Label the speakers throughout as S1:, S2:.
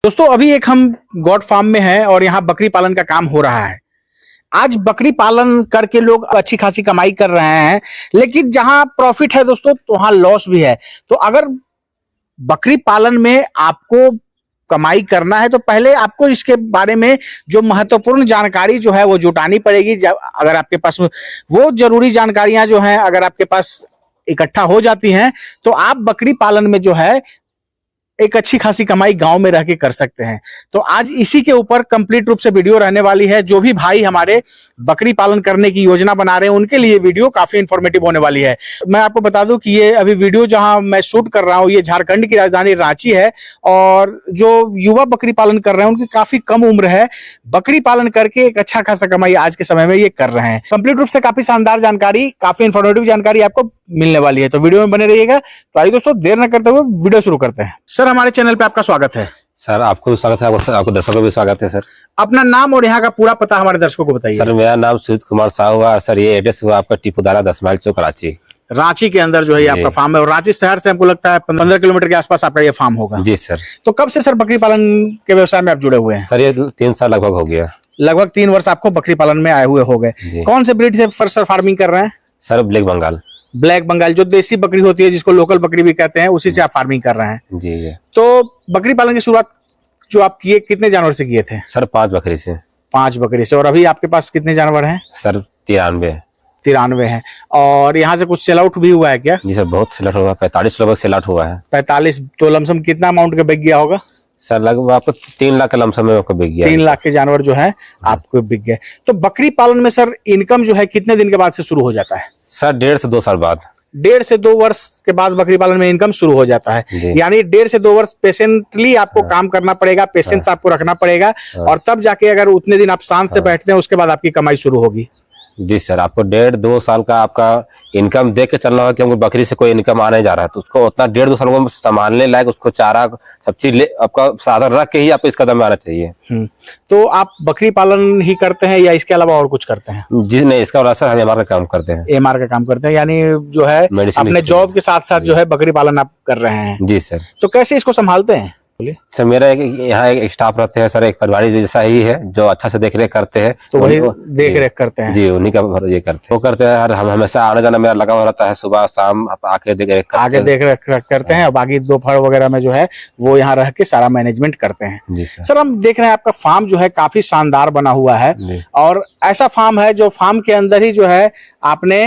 S1: दोस्तों अभी एक हम गॉड फार्म में हैं और यहाँ बकरी पालन का काम हो रहा है। आज बकरी पालन करके लोग अच्छी खासी कमाई कर रहे हैं, लेकिन जहां प्रॉफिट है दोस्तों तो वहां लॉस भी है। तो अगर बकरी पालन में आपको कमाई करना है तो पहले आपको इसके बारे में जो महत्वपूर्ण जानकारी जो है वो जुटानी पड़ेगी। अगर आपके पास वो जरूरी जानकारियां जो हैं अगर आपके पास इकट्ठा हो जाती हैं तो आप बकरी पालन में जो है एक अच्छी खासी कमाई गांव में रह के कर सकते हैं। तो आज इसी के ऊपर कंप्लीट रूप से वीडियो रहने वाली है। जो भी भाई हमारे बकरी पालन करने की योजना बना रहे हैं उनके लिए वीडियो काफी इंफॉर्मेटिव होने वाली है। मैं आपको बता दूं कि ये अभी वीडियो जहां मैं शूट कर रहा हूं ये झारखंड की राजधानी रांची है और जो युवा बकरी पालन कर रहे हैं उनकी काफी कम उम्र है। बकरी पालन करके एक अच्छा खासा कमाई आज के समय में ये कर रहे हैं। कंप्लीट रूप से काफी शानदार जानकारी, काफी इंफॉर्मेटिव जानकारी आपको मिलने वाली है, तो वीडियो में बने रहिएगा। तो आइए दोस्तों देर न करते हुए वीडियो शुरू करते हैं। सर हमारे चैनल पे आपका स्वागत है।
S2: सर आपको भी स्वागत है, आपको दर्शकों को भी स्वागत है। सर
S1: अपना नाम और यहाँ का पूरा पता हमारे दर्शकों को बताइए।
S2: सर मेरा नाम सुजीत कुमार साहू है। सर ये एड्रेस हुआ आपका टीपूदारा 10 माइल चौक
S1: रांची के अंदर जो है आपका फार्म है और रांची शहर से हमको लगता है 15 किलोमीटर के आसपास आपका ये फार्म होगा।
S2: जी सर।
S1: तो कब से सर बकरी पालन के व्यवसाय में आप जुड़े हुए हैं?
S2: सर ये 3 साल लगभग हो गया।
S1: लगभग 3 वर्ष आपको बकरी पालन में आए हुए हो गए। कौन से ब्रीड से सर फार्मिंग कर रहे हैं?
S2: Sir black Bengal.
S1: Black Bengal जो देसी बकरी होती है जिसको लोकल बकरी भी कहते हैं, उसी से आप फार्मिंग कर रहे हैं।
S2: जी।
S1: तो बकरी पालन की शुरुआत जो आप किए कितने जानवर से किए थे?
S2: सर 5 बकरी से।
S1: 5 बकरी से। और अभी आपके पास कितने जानवर हैं?
S2: सर 93
S1: है। और यहाँ से कुछ सेल आउट भी हुआ है क्या?
S2: जी सर बहुत सेल आउट हुआ, 45 लगभग सेल आउट हुआ है।
S1: 45 तो लमसम कितना अमाउंट का बिक गया होगा?
S2: सर लगभग आपको 3 लाख के लमसम में आपको बिक गया।
S1: 3 लाख के जानवर जो है आपको बिक गए। तो बकरी पालन में सर इनकम जो है कितने दिन के बाद से शुरू हो जाता है?
S2: सर 1.5 से 2 साल बाद।
S1: 1.5 से 2 वर्ष के बाद बकरी पालन में इनकम शुरू हो जाता है। यानी 1.5 से 2 वर्ष पेशेंटली आपको काम करना पड़ेगा, पेशेंस आपको रखना पड़ेगा और तब जाके अगर उतने दिन आप शांत से बैठते हैं उसके बाद आपकी कमाई शुरू होगी।
S2: जी सर आपको 1.5-2 साल का आपका इनकम देख के चलना होगा, क्योंकि बकरी से कोई इनकम आने जा रहा है तो उसको उतना 1.5-2 साल को संभालने लायक उसको चारा सब चीज आपका साधन रख के ही आपको इस कदम में आना चाहिए।
S1: तो आप बकरी पालन ही करते हैं या इसके अलावा और कुछ करते हैं?
S2: जी नहीं, इसका वाला सर हम एमआर का काम करते हैं।
S1: एमआर का काम करते हैं यानी जो है अपने जॉब के साथ साथ जो है बकरी पालन आप कर रहे हैं।
S2: जी सर।
S1: तो कैसे इसको संभालते हैं?
S2: सर मेरा यहाँ एक स्टाफ रहते हैं सर, एक परिवारी जैसा ही है जो अच्छा से देख रेख करते हैं।
S1: तो वही देख रेख करते हैं? जी
S2: उन्हीं का ये करते हैं, वो करते हैं। हम हमेशा आने जाना मेरा लगा हुआ रहता है, सुबह शाम आके देख रेख
S1: करते हैं और बाकी दोपहर वगैरह में जो है वो यहाँ रह के सारा मैनेजमेंट करते हैं।
S2: जी सर।
S1: सर हम देख रहे हैं आपका फार्म जो है काफी शानदार बना हुआ है और ऐसा फार्म है जो फार्म के अंदर ही जो है आपने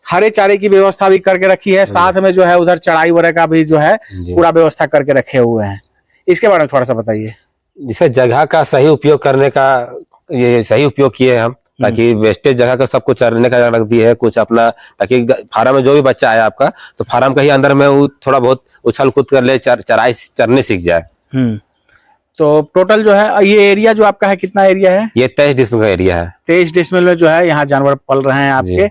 S1: हरे चारे की व्यवस्था भी करके रखी है, साथ में जो है उधर चढ़ाई वगैरह का भी जो है पूरा व्यवस्था करके रखे हुए हैं। इसके बारे में थोड़ा सा बताइए।
S2: जिसे जगह का सही उपयोग करने का ये सही उपयोग किए हम, ताकि वेस्टेज जगह का सब कुछ चरने का रख दी है कुछ अपना, ताकि फार्म में जो भी बच्चा है आपका तो फार्म का ही अंदर में वो थोड़ा बहुत उछल कूद कर ले, चराई चरने सीख जाए।
S1: तो टोटल जो है ये एरिया जो आपका है कितना एरिया है? ये
S2: 23 डिसमिल का एरिया है।
S1: 23 डिसमिल में जो है यहाँ जानवर पल रहे हैं आपके।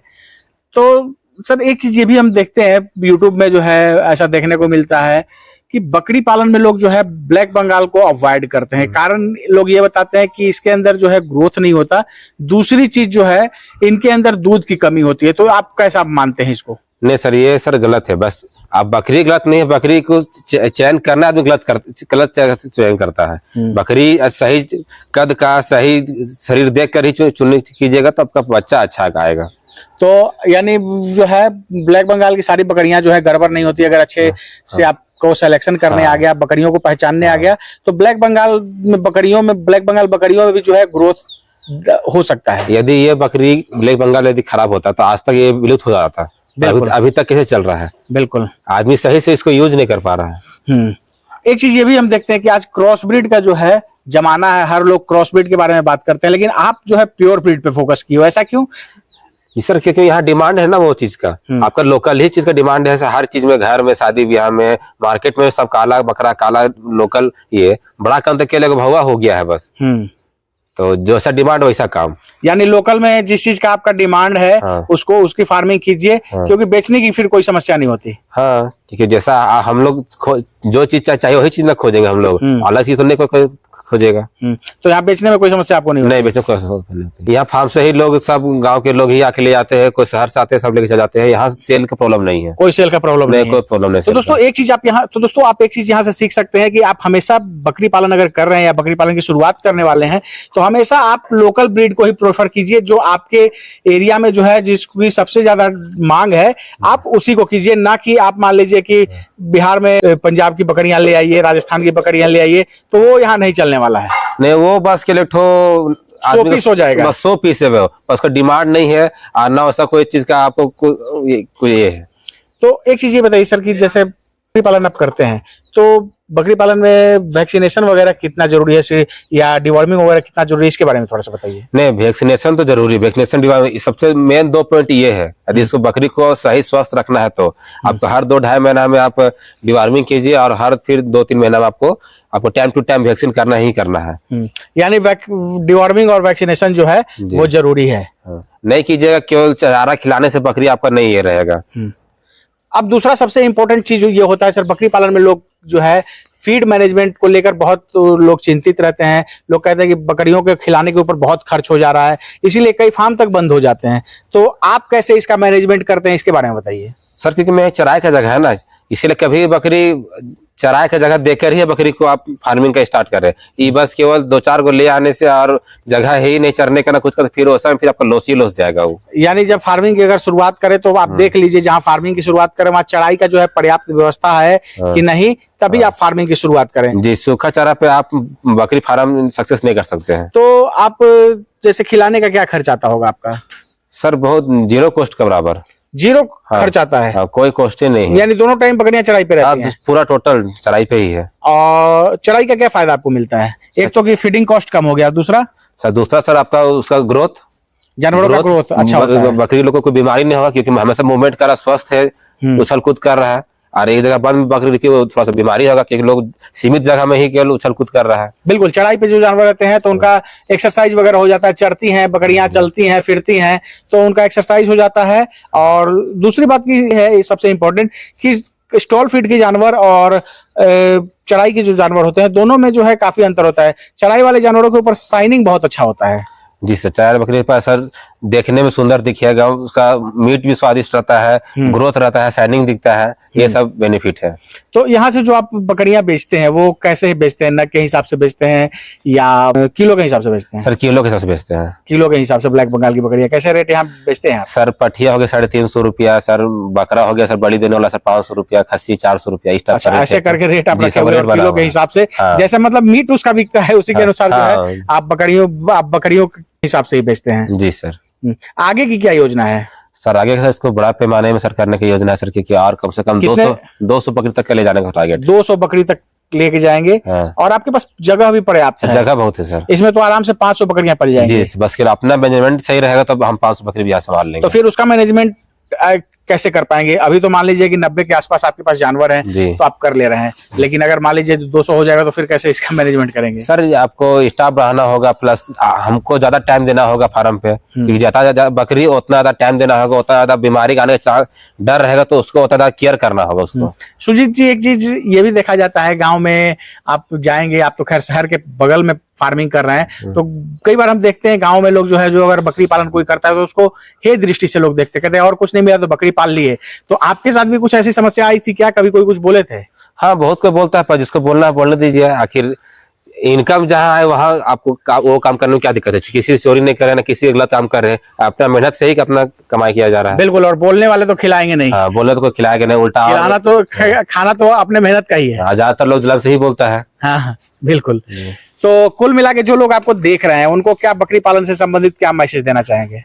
S1: तो सर एक चीज ये भी हम देखते हैं यूट्यूब में जो है ऐसा देखने को मिलता है कि बकरी पालन में लोग जो है ब्लैक बंगाल को अवॉइड करते हैं। कारण लोग ये बताते हैं कि इसके अंदर जो है ग्रोथ नहीं होता, दूसरी चीज जो है इनके अंदर दूध की कमी होती है। तो आप कैसा मानते हैं इसको?
S2: नहीं सर ये सर गलत है। बस आप बकरी गलत नहीं है, बकरी को चयन करना आदमी गलत चयन करता है। बकरी सही कद का सही शरीर देख कर ही चुननी कीजिएगा तो आपका बच्चा अच्छा आएगा।
S1: तो यानी जो है ब्लैक बंगाल की सारी बकरियां जो है गड़बड़ नहीं होती। अगर अच्छे से आपको सिलेक्शन करने आ गया, बकरियों को पहचानने आ गया तो ब्लैक बंगाल बकरियों में भी जो है ग्रोथ हो सकता है।
S2: यदि ये बकरी ब्लैक बंगाल यदि खराब होता तो आज तक ये विलुप्त हो जाता। अभी तक कैसे चल रहा है? बिल्कुल आदमी सही से इसको यूज नहीं कर पा रहा है।
S1: एक चीज ये भी हम देखते हैं कि आज क्रॉस ब्रीड का जो है जमाना है, हर लोग क्रॉस ब्रीड के बारे में बात करते हैं, लेकिन आप जो है प्योर ब्रीड पे फोकस किए हो, ऐसा क्यों?
S2: जी सर क्योंकि यहाँ डिमांड है ना वो चीज का। आपका लोकल ही चीज का डिमांड है हर चीज में, घर में, शादी ब्याह में, मार्केट में सब काला बकरा काला लोकल, ये बड़ा काम तो केले का भवा हो गया है बस। तो जैसा डिमांड वैसा काम।
S1: यानी लोकल में जिस चीज का आपका डिमांड है उसको उसकी फार्मिंग कीजिए, क्योंकि बेचने की फिर कोई समस्या नहीं होती।
S2: हाँ, क्योंकि जैसा हम लोग जो चीज चाहिए वही चीज ना खोजेंगे हम लोग, अलग चीज तो नहीं कोई खोजेगा।
S1: तो यहाँ बेचने में कोई समस्या आपको नहीं होती?
S2: नहीं, बेचने को यहाँ फार्म से ही लोग, सब गांव के लोग ही आके ले जाते हैं, कोई शहर से आते हैं, सब लेके चले जाते हैं। यहाँ सेल का प्रॉब्लम नहीं है,
S1: कोई सेल का प्रॉब्लम नहीं है।
S2: कोई प्रॉब्लम नहीं।
S1: तो दोस्तों एक चीज आप एक चीज यहाँ से सीख सकते हैं कि आप हमेशा बकरी पालन अगर कर रहे हैं या बकरी पालन की शुरुआत करने वाले हैं तो हमेशा आप लोकल ब्रीड को ही प्रेफर कीजिए, जो आपके एरिया में जो है जिसकी सबसे ज्यादा मांग है आप उसी को कीजिए, ना कि आप मान लीजिए कि बिहार में पंजाब की बकरियां ले आइए, राजस्थान की बकरियां ले आइए, तो वो यहाँ नहीं चलने वाला है।
S2: नहीं, वो बस के लिए
S1: 100 पीस हो जाएगा,
S2: बस 100 पीस है वो, उसका डिमांड नहीं है और ना वैसा कोई चीज का आपको कोई ये है।
S1: तो एक चीज ये बताइए सर कि जैसे बकरी पालन आप करते हैं तो बकरी पालन में वैक्सीनेशन वगैरह कितना जरूरी है या डिवॉर्मिंग वगैरह कितना जरूरी है, इसके बारे में थोड़ा सा बताइए।
S2: नहीं, वैक्सीनेशन तो जरूरी, वैक्सीनेशन सबसे मेन 2 पॉइंट ये है। यदि इसको बकरी को सही स्वस्थ रखना है तो आपको हर 2-2.5 महीना में आप डिवॉर्मिंग कीजिए और हर फिर 2-3 महीना में आपको टाइम टू टाइम वैक्सीन करना ही करना है।
S1: यानी डिवॉर्मिंग और वैक्सीनेशन जो है वो जरूरी है।
S2: नहीं कीजिएगा केवल चारा खिलाने से बकरी आपका नहीं ये रहेगा।
S1: अब दूसरा सबसे इंपॉर्टेंट चीज ये होता है सर, बकरी पालन में लोग जो है फीड मैनेजमेंट को लेकर बहुत लोग चिंतित रहते हैं। लोग कहते हैं कि बकरियों के खिलाने के ऊपर बहुत खर्च हो जा रहा है, इसीलिए कई फार्म तक बंद हो जाते हैं। तो आप कैसे इसका मैनेजमेंट करते हैं, इसके बारे में बताइए।
S2: सर, क्योंकि मैं चराई का जगह है ना, इसीलिए कभी बकरी चराई का जगह देकर ही बकरी को आप फार्मिंग का स्टार्ट करें। ये बस केवल 2-4 को ले आने से और जगह है ही नहीं चरने का ना कुछ का, फिर आपका लॉस ही लॉस जाएगा वो।
S1: यानी जब फार्मिंग की अगर शुरुआत करें तो आप देख लीजिए जहां फार्मिंग की शुरुआत करें वहां चराई का जो है पर्याप्त व्यवस्था है कि नहीं, तभी आप फार्मिंग की शुरुआत करें।
S2: जी, सूखा चारा पे आप बकरी फार्म सक्सेस नहीं कर सकते हैं।
S1: तो आप जैसे खिलाने का क्या खर्च आता होगा आपका?
S2: सर, बहुत जीरो कॉस्ट के बराबर,
S1: जीरो खर्च आता है।
S2: कोई कॉस्ट ही नहीं है।
S1: यानी दोनों टाइम बकरियां चराई पे रहती हैं?
S2: पूरा टोटल चराई पे ही है।
S1: और चराई का क्या फायदा आपको मिलता है? एक तो कि फीडिंग कॉस्ट कम हो गया, दूसरा
S2: सर आपका उसका ग्रोथ,
S1: जानवरों का ग्रोथ अच्छा होता है।
S2: बकरी लोगों को कोई बीमारी नहीं होगा क्योंकि हमेशा मूवमेंट कर रहा, स्वस्थ है, उछल कूद कर रहा है। और एक जगह बंद बकरी की थोड़ा सा बीमारी होगा क्योंकि लोग सीमित जगह में ही केवल उछल कूद कर रहा है।
S1: बिल्कुल, चढ़ाई पे जो जानवर रहते हैं तो उनका एक्सरसाइज वगैरह हो जाता है, चरती हैं बकरियां, चलती हैं फिरती हैं, तो उनका एक्सरसाइज हो जाता है। और दूसरी बात की है सबसे इम्पोर्टेंट कि स्टॉल फीड के जानवर और चढ़ाई के जो जानवर होते हैं दोनों में जो है काफी अंतर होता है। चढ़ाई वाले जानवरों के ऊपर शाइनिंग बहुत अच्छा होता है।
S2: जी सर, चार बकरी पर सर देखने में सुंदर दिखेगा, उसका मीट भी स्वादिष्ट रहता है, ग्रोथ रहता है, शाइनिंग दिखता है, ये सब बेनिफिट है।
S1: तो यहाँ से जो आप बकरियां बेचते हैं वो कैसे बेचते हैं? नग के हिसाब से बेचते हैं या किलो के हिसाब से बेचते हैं?
S2: सर किलो के हिसाब से बेचते हैं।
S1: किलो के हिसाब से ब्लैक बंगाल की बकरियां कैसे रेट यहाँ बेचते हैं?
S2: सर पठिया हो गया 350 रुपया, सर बकरा हो गया सर बड़ी देने वाला सर 500 रुपया, खस्सी 400 रुपया, इस
S1: अच्छा, ऐसे करके रेट आप रखे हुए किलो के हिसाब से। जैसे मतलब मीट उसका बिकता है उसी के अनुसार जो है आप बकरियों के हिसाब से ही बेचते हैं।
S2: जी सर।
S1: आगे की क्या योजना है
S2: सर? आगे का इसको बड़ा पैमाने में सर करने की योजना है सर, क्योंकि और कम से कम 200 बकरी तक के ले जाने का टारगेट।
S1: 200 बकरी तक लेके जाएंगे। और आपके पास जगह भी पर्याप्त है?
S2: जगह बहुत है सर,
S1: इसमें तो आराम से 500 बकरियां पल जाएंगी।
S2: जी, बस अपना मैनेजमेंट सही रहेगा तो हम 500 बकरी भी यहाँ संभाल लेंगे।
S1: तो फिर उसका मैनेजमेंट कैसे कर पाएंगे? अभी तो मान लीजिए कि 90 के आसपास आपके पास जानवर हैं तो आप कर ले रहे हैं, लेकिन अगर मान लीजिए 200 हो जाएगा तो फिर कैसे इसका मैनेजमेंट करेंगे? सर
S2: आपको स्टाफ बढ़ाना होगा, प्लस हमको ज्यादा टाइम देना होगा फार्म पे, क्योंकि ज्यादा बकरी उतना ज्यादा टाइम देना होगा, उतना ज्यादा बीमारी का आने का डर रहेगा, तो उसको उतना ज्यादा केयर करना होगा उसको।
S1: सुजीत जी, एक चीज ये भी देखा जाता है गाँव में आप जाएंगे, आप तो खैर शहर के बगल में फार्मिंग कर रहे हैं, तो कई बार हम देखते हैं गांव में लोग जो है जो अगर बकरी पालन कोई करता है तो उसको हे दृष्टि से लोग देखते, कहते हैं और कुछ नहीं मिला तो बकरी पाल लिए। तो आपके साथ भी कुछ ऐसी समस्या आई थी क्या? कभी कोई कुछ बोले थे?
S2: हाँ, बहुत कोई बोलता है, पर जिसको बोलना है बोलने दीजिए। आखिर इनकम जहाँ है वहाँ आपको वो काम करने में क्या दिक्कत है? किसी से चोरी नहीं कर रहे ना किसी गलत काम कर रहे हैं, अपना मेहनत से ही अपना कमाई किया जा रहा है।
S1: बिल्कुल, और बोलने वाले तो खिलाएंगे नहीं।
S2: हाँ, बोलने तो कोई खिलाएगा नहीं, उल्टा
S1: खिलाना तो खाना तो अपने मेहनत का ही है।
S2: ज्यादातर लोग जलन से ही बोलता है।
S1: हाँ बिल्कुल। तो कुल मिला के जो लोग आपको देख रहे हैं उनको क्या बकरी पालन से संबंधित क्या मैसेज देना चाहेंगे?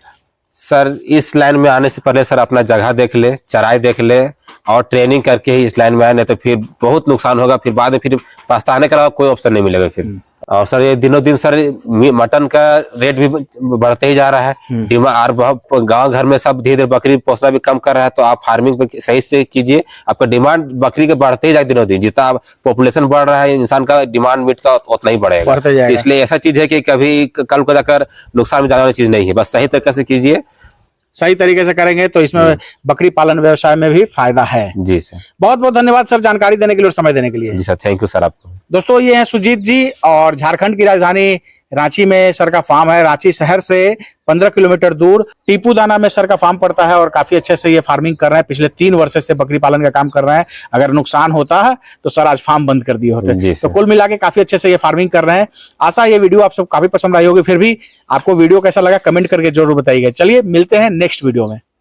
S2: सर इस लाइन में आने से पहले सर अपना जगह देख ले, चराई देख ले और ट्रेनिंग करके ही इस लाइन में आए, नहीं तो फिर बहुत नुकसान होगा, फिर बाद में फिर पछताने के अलावा कोई ऑप्शन नहीं मिलेगा फिर। और सर ये दिनों दिन सर मटन का रेट भी बढ़ते ही जा रहा है, डिमांड और गांव घर में सब धीरे धीरे बकरी पोसना भी कम कर रहा है, तो आप फार्मिंग पे सही से कीजिए, आपका डिमांड बकरी के बढ़ते ही जाए दिनों दिन, जितना पॉपुलेशन बढ़ रहा है इंसान का डिमांड मीट का उतना ही बढ़ेगा। इसलिए ऐसा चीज है कि कभी कल को जाकर नुकसान में जाने वाली चीज नहीं है, बस सही तरीके से कीजिए,
S1: सही तरीके से करेंगे तो इसमें बकरी पालन व्यवसाय में भी फायदा है।
S2: जी सर।
S1: बहुत बहुत धन्यवाद सर जानकारी देने के लिए और समय देने के लिए।
S2: जी सर, थैंक यू सर आपको।
S1: दोस्तों ये हैं सुजीत जी और झारखंड की राजधानी रांची में सर का फार्म है। रांची शहर से 15 किलोमीटर दूर टीपूदाना में सर का फार्म पड़ता है और काफी अच्छे से ये फार्मिंग कर रहे हैं। पिछले 3 वर्ष से बकरी पालन का काम कर रहे हैं। अगर नुकसान होता है तो सर आज फार्म बंद कर दिए होते। तो कुल मिला के काफी अच्छे से ये फार्मिंग कर रहे हैं। आशा ये वीडियो आप सब काफी पसंद आई होगी। फिर भी आपको वीडियो कैसा लगा कमेंट करके जरूर बताइएगा। चलिए मिलते हैं नेक्स्ट वीडियो में।